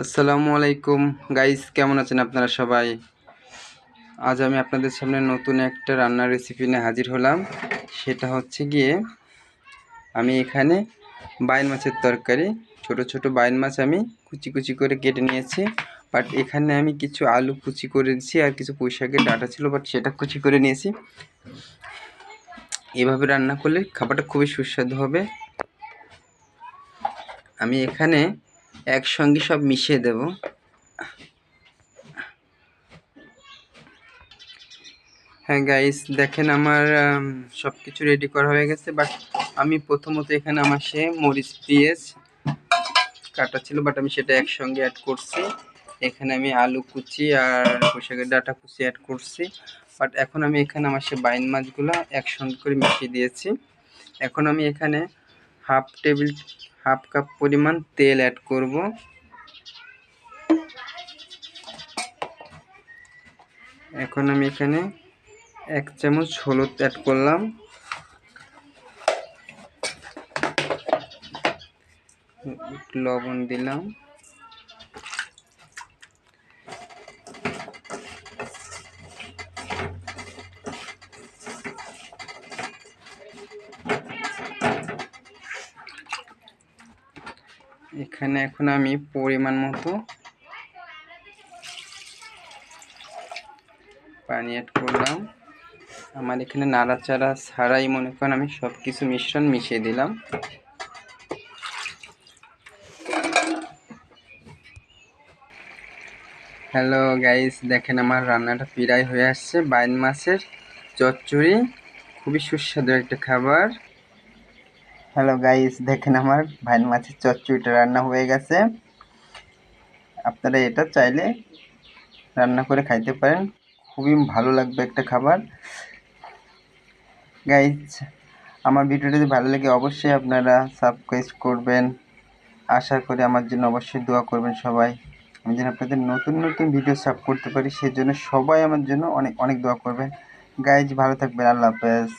আসসালামু আলাইকুম গাইস, কেমন আছেন আপনারা সবাই? আজ আমি আপনাদের সামনে নতুন একটা রান্নার রেসিপি নিয়ে হাজির হলাম। সেটা হচ্ছে গিয়ে আমি এখানে বাইন মাছের তরকারি, ছোট ছোট বাইন মাছ আমি কুচি কুচি করে কেটে নিয়েছি। বাট এখানে আমি কিছু আলু কুচি করে দিয়েছি আর কিছু পুঁই শাকের ডাঁটা ছিল, বাট সেটা কুচি করে নিয়েছি। এভাবে রান্না করলে খাবারটা খুবই সুস্বাদু হবে। আমি এখানে একসঙ্গে সব মিশিয়ে দেব। হ্যাঁ গাইস, দেখেন আমার সব কিছু রেডি করা হয়ে গেছে। বাট আমি প্রথমত এখানে আমার মরিচ পেঁয়াজ কাটা ছিল, বাট আমি সেটা একসঙ্গে অ্যাড করছি। এখানে আমি আলু কুচি আর পুঁইশাকের ডাঁটা কুচি অ্যাড করছি। বাট এখন আমি এখানে আমার বাইন মাছগুলো একসঙ্গে করে মিশিয়ে দিয়েছি। এখন আমি এখানে হাফ কাপ পরিমাণ তেল অ্যাড করব। এখন আমি এখানে 1 চামচ হলুদ অ্যাড করলাম। লবণ দিলাম। এখানে এখন আমি পরিমাণ মতো পানি অ্যাড করলাম। আমার এখানে নাড়াচাড়া ছাড়াই মনে করেন আমি সব কিছু মিশ্রণ মিশিয়ে দিলাম। হ্যালো গাইস, দেখেন আমার রান্নাটা প্রায় হয়ে আসছে। বাইন মাছের চচ্চড়ি, খুবই সুস্বাদু একটা খাবার। হ্যালো গাইস, দেখেন আমার বাইন মাছের চচ্চড়িটা রান্না হয়ে গেছে। আপনারা এটা চাইলে রান্না করে খাইতে পারেন, খুবই ভালো লাগবে একটা খাবার। গাইস, আমার ভিডিওটা যদি ভালো লাগে অবশ্যই আপনারা সাবস্ক্রাইব করবেন। আশা করি আমার জন্য অবশ্যই দোয়া করবেন সবাই। আমি যেন আপনাদের নতুন নতুন ভিডিও সাব করতে পারি, সেজন্য সবাই আমার জন্য অনেক অনেক দোয়া করবেন। গাইজ, ভালো থাকবেন। আল্লাহ হাফেজ।